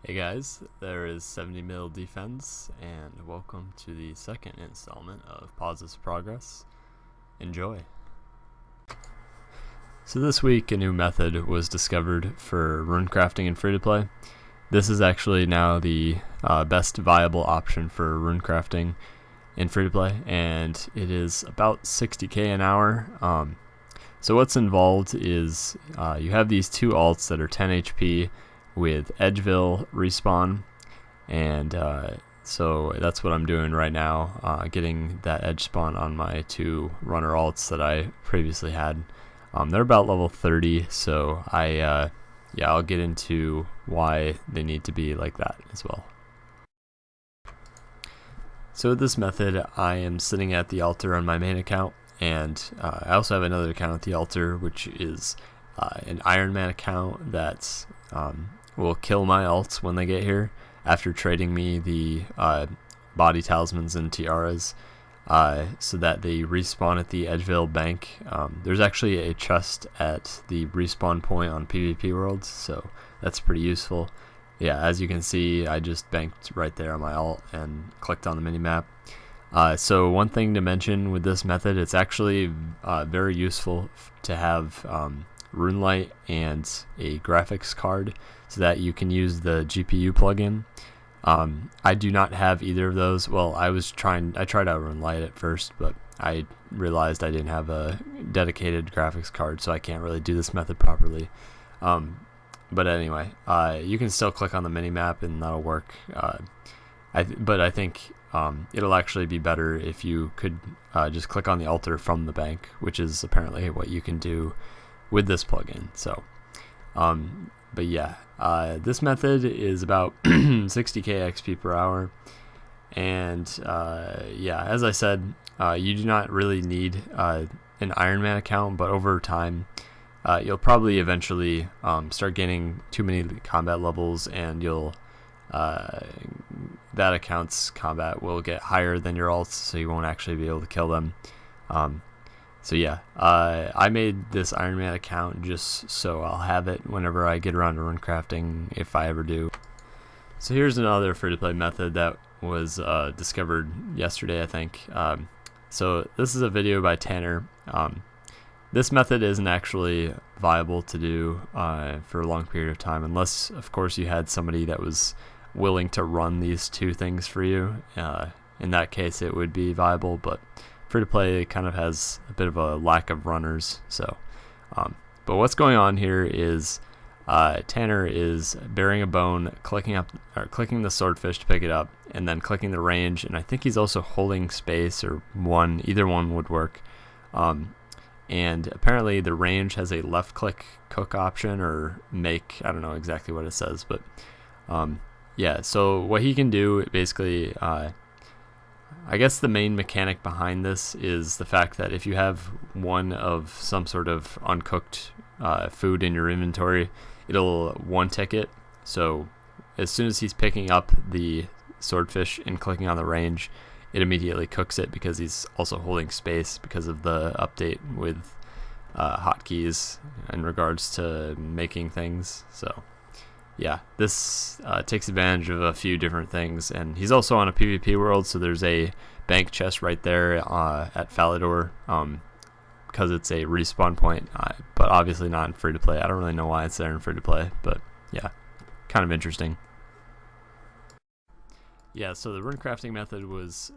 Hey guys, there is 70 mil defense, and welcome to the second installment of Pawz's Progress. Enjoy. So this week a new method was discovered for runecrafting in free-to-play. This is actually now the best viable option for runecrafting in free-to-play, and it is about 60k an hour. So what's involved is you have these two alts that are 10 HP with Edgeville respawn, and so that's what I'm doing right now, getting that edge spawn on my two runner alts that I previously had. They're about level 30, so I'll get into why they need to be like that as well. So with this method, I am sitting at the altar on my main account, and I also have another account at the altar, which is an Iron Man account that's will kill my alts when they get here after trading me the body talismans and tiaras, so that they respawn at the Edgeville bank. There's actually a chest at the respawn point on PvP Worlds, so that's pretty useful. Yeah, as you can see, I just banked right there on my alt and clicked on the minimap. So one thing to mention with this method, it's actually very useful to have RuneLite and a graphics card so that you can use the GPU plugin. I do not have either of those. Well, I tried out RuneLite at first, but I realized I didn't have a dedicated graphics card, so I can't really do this method properly. But anyway, you can still click on the minimap and that'll work. But I think it'll actually be better if you could just click on the altar from the bank, which is apparently what you can do with this plugin. So but yeah, this method is about 60k XP per hour, and yeah, as I said, you do not really need an Iron Man account, but over time you'll probably eventually start gaining too many combat levels, and you'll that account's combat will get higher than your alts, so you won't actually be able to kill them. So yeah, I made this Iron Man account just so I'll have it whenever I get around to runecrafting, if I ever do. So here's another free-to-play method that was discovered yesterday, I think. So this is a video by Tanner. This method isn't actually viable to do for a long period of time, unless, of course, you had somebody that was willing to run these two things for you. In that case, it would be viable, but free-to-play kind of has a bit of a lack of runners. So, but what's going on here is Tanner is burying a bone, clicking the swordfish to pick it up, and then clicking the range, and I think he's also holding space or one. Either one would work. And apparently the range has a left-click cook option or make. I don't know exactly what it says, but yeah. So what he can do basically. I guess the main mechanic behind this is the fact that if you have one of some sort of uncooked food in your inventory, it'll one-tick it. So as soon as he's picking up the swordfish and clicking on the range, it immediately cooks it, because he's also holding space because of the update with hotkeys in regards to making things. So yeah, this takes advantage of a few different things, and he's also on a PvP world, so there's a bank chest right there at Falador, because it's a respawn point, but obviously not in free-to-play. I don't really know why it's there in free-to-play, but yeah, kind of interesting. Yeah, so the runecrafting method was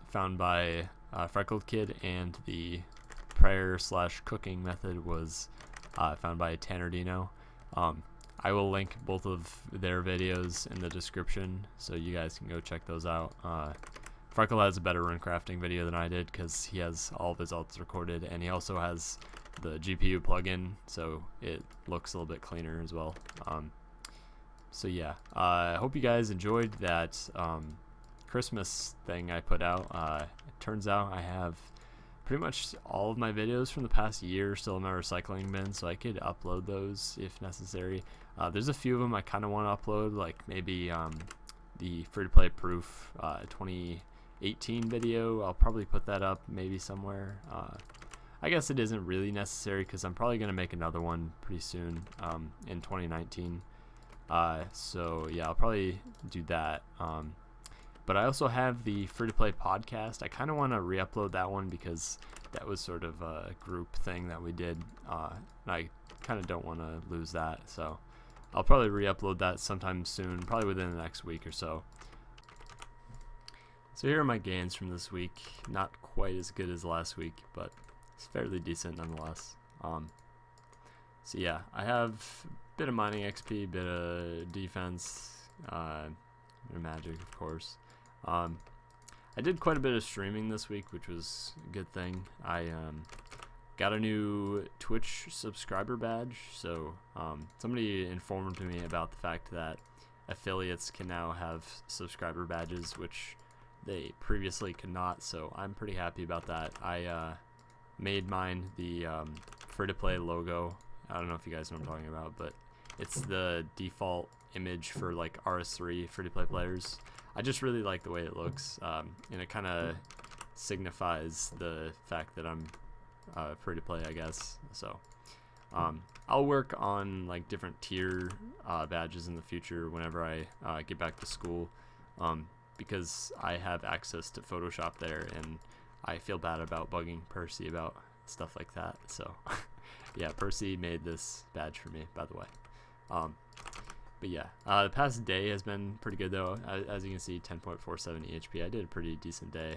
found by Freckled Kid, and the prayer/cooking method was found by Tanner Dino. I will link both of their videos in the description, so you guys can go check those out. Freckle has a better rune crafting video than I did because he has all of his ults recorded, and he also has the GPU plugin, so it looks a little bit cleaner as well. So yeah, I hope you guys enjoyed that Christmas thing I put out. It turns out I have pretty much all of my videos from the past year still in my recycling bin, so I could upload those if necessary. There's a few of them I kind of want to upload, like maybe the free-to-play proof 2018 video. I'll probably put that up maybe somewhere. I guess it isn't really necessary because I'm probably going to make another one pretty soon in 2019. So yeah, I'll probably do that. But I also have the free-to-play podcast. I kind of want to re-upload that one because that was sort of a group thing that we did. And I kind of don't want to lose that. So I'll probably re-upload that sometime soon, probably within the next week or so. So here are my gains from this week. Not quite as good as last week, but it's fairly decent nonetheless. So yeah, I have a bit of mining XP, bit of defense, bit of magic, of course. I did quite a bit of streaming this week, which was a good thing. I got a new Twitch subscriber badge, so somebody informed me about the fact that affiliates can now have subscriber badges, which they previously could not, so I'm pretty happy about that. I made mine the free-to-play logo. I don't know if you guys know what I'm talking about, but it's the default image for like RS3 free-to-play players. I just really like the way it looks, and it kind of signifies the fact that I'm free-to-play, I guess. So I'll work on like different tier badges in the future whenever I get back to school, because I have access to Photoshop there, and I feel bad about bugging Percy about stuff like that. So yeah, Percy made this badge for me, by the way. But yeah, the past day has been pretty good though. As you can see, 10.47 EHP. I did a pretty decent day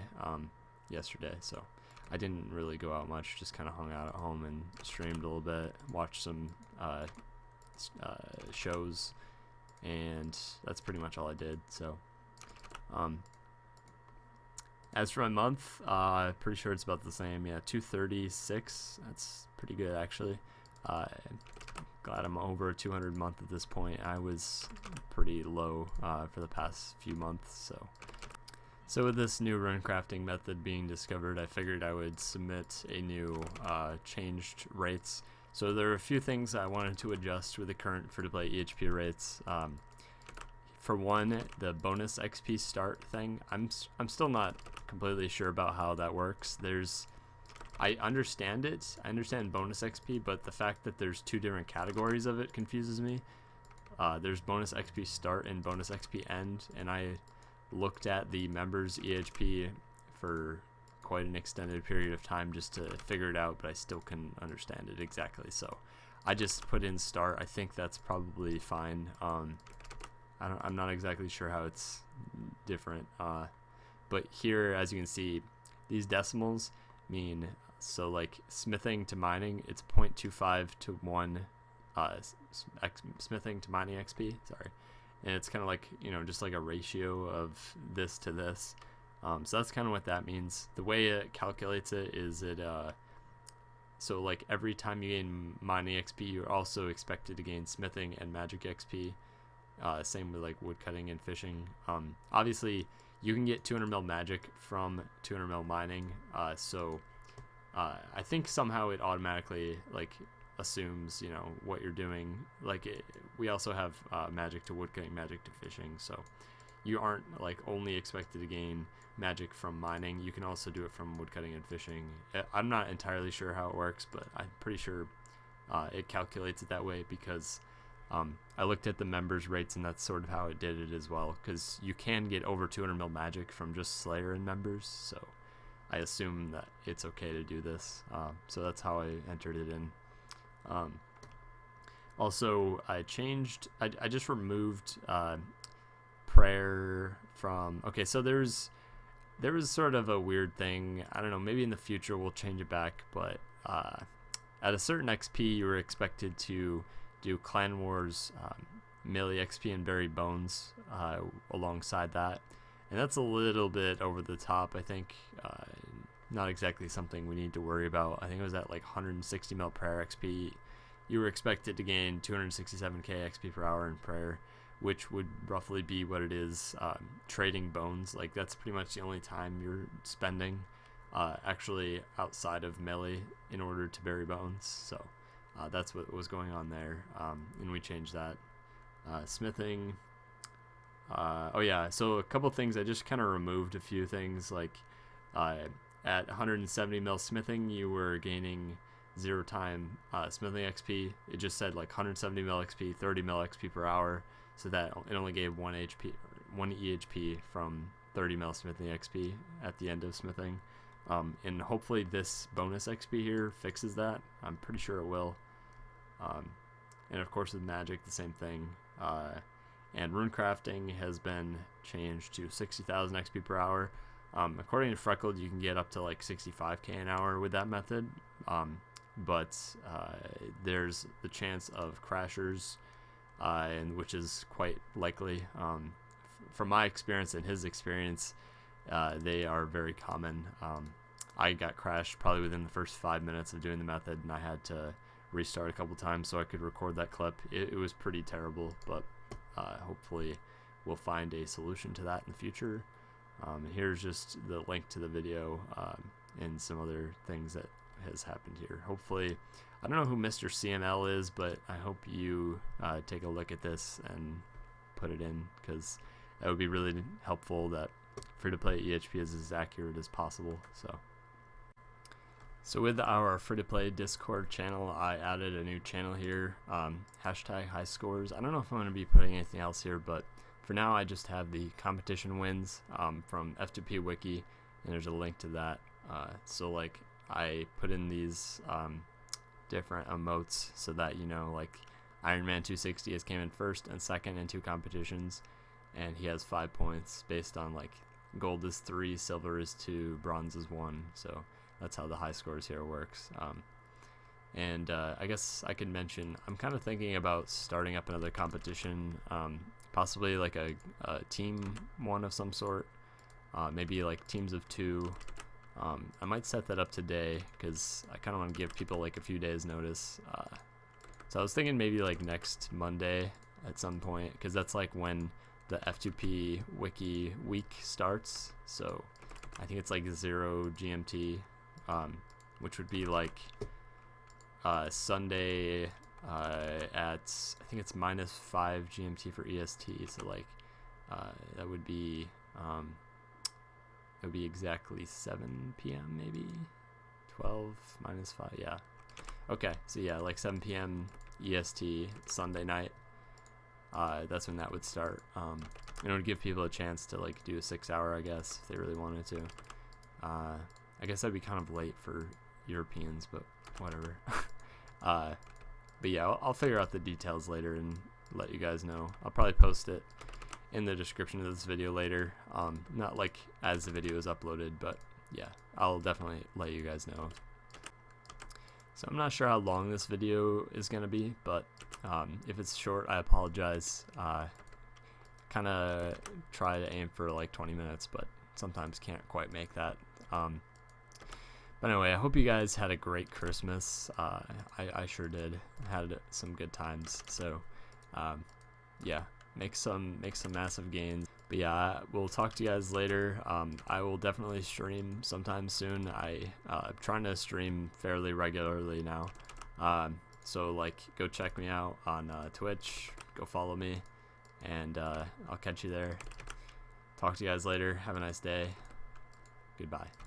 yesterday, so I didn't really go out much, just kind of hung out at home and streamed a little bit, watched some shows, and that's pretty much all I did. So as for my month, pretty sure it's about the same. Yeah, 236. That's pretty good actually. Glad I'm over a 200 month at this point. I was pretty low for the past few months. So with this new rune crafting method being discovered, I figured I would submit a new changed rates. So there are a few things I wanted to adjust with the current free-to-play EHP rates. For one, the bonus XP start thing, I'm still not completely sure about how that works. I understand it. I understand bonus XP, but the fact that there's two different categories of it confuses me. There's bonus XP start and bonus XP end, and I looked at the members EHP for quite an extended period of time just to figure it out, but I still couldn't understand it exactly. So I just put in start. I think that's probably fine. I'm not exactly sure how it's different. But here, as you can see, these decimals mean, so like smithing to mining, it's 0.25 to 1 smithing to mining XP, sorry. And it's kind of like, you know, just like a ratio of this to this. So that's kind of what that means. The way it calculates it is so like every time you gain mining XP, you're also expected to gain smithing and magic XP. Same with like woodcutting and fishing. Obviously you can get 200 mil magic from 200 mil mining, so I think somehow it automatically like assumes, you know, what you're doing. Like we also have magic to woodcutting, magic to fishing, so you aren't like only expected to gain magic from mining. You can also do it from woodcutting and fishing. I'm not entirely sure how it works, but I'm pretty sure it calculates it that way because I looked at the members rates, and that's sort of how it did it as well, because you can get over 200 mil magic from just Slayer and members, so I assume that it's okay to do this. So that's how I entered it in. Also, I just removed prayer from, okay, so there was sort of a weird thing. I don't know, maybe in the future we'll change it back, but at a certain XP you were expected to do Clan Wars, melee XP, and Buried Bones alongside that. And that's a little bit over the top, I think. Not exactly something we need to worry about. I think it was at like 160 mil per hour XP. You were expected to gain 267k XP per hour in prayer, which would roughly be what it is trading bones. Like, that's pretty much the only time you're spending actually outside of melee in order to bury bones. So that's what was going on there, and we changed that. Smithing. Oh yeah, so a couple things, I just kind of removed a few things. Like at 170 mil smithing, you were gaining 0 time smithing XP. It just said like 170 mil XP, 30 mil XP per hour, so that it only gave 1 EHP from 30 mil smithing XP at the end of smithing. And hopefully this bonus XP here fixes that. I'm pretty sure it will. And of course with magic, the same thing. And rune crafting has been changed to 60,000 XP per hour. According to Freckled, you can get up to like 65k an hour with that method. But there's the chance of crashers, and which is quite likely. From my experience and his experience, they are very common. I got crashed probably within the first 5 minutes of doing the method, and I had to restart a couple times so I could record that clip. It was pretty terrible, but hopefully we'll find a solution to that in the future. And here's just the link to the video and some other things that has happened here. Hopefully, I don't know who Mr. CML is, but I hope you take a look at this and put it in, because that would be really helpful. That free-to-play EHP is as accurate as possible. So with our free-to-play Discord channel, I added a new channel here, hashtag high scores. I don't know if I'm going to be putting anything else here, but for now I just have the competition wins from F2P Wiki, and there's a link to that. So like I put in these different emotes so that, you know, like Iron Man 260 has came in first and second in 2 competitions, and he has 5 points based on like gold is 3, silver is 2, bronze is 1. So that's how the high scores here works. And I guess I could mention, I'm kind of thinking about starting up another competition, possibly like a team one of some sort, maybe like teams of 2. I might set that up today because I kind of want to give people like a few days notice. So I was thinking maybe like next Monday at some point, because that's like when the F2P Wiki week starts. So I think it's like 0 GMT, which would be like Sunday at, I think it's -5 GMT for EST. So like that would be exactly 7 p.m. maybe 12 -5. Yeah. Okay. So yeah, like 7 p.m. EST Sunday night. That's when that would start. And it would give people a chance to like do a 6-hour, I guess, if they really wanted to. I guess that'd be kind of late for Europeans, but whatever. But yeah, I'll figure out the details later and let you guys know. I'll probably post it in the description of this video later. Not like as the video is uploaded, but yeah, I'll definitely let you guys know. So I'm not sure how long this video is going to be, but if it's short, I apologize. Kind of try to aim for like 20 minutes, but sometimes can't quite make that. But anyway, I hope you guys had a great Christmas. I sure did. Had some good times. So yeah, make some massive gains. But yeah, we'll talk to you guys later. I will definitely stream sometime soon. I'm trying to stream fairly regularly now. So like, go check me out on Twitch. Go follow me, and I'll catch you there. Talk to you guys later. Have a nice day. Goodbye.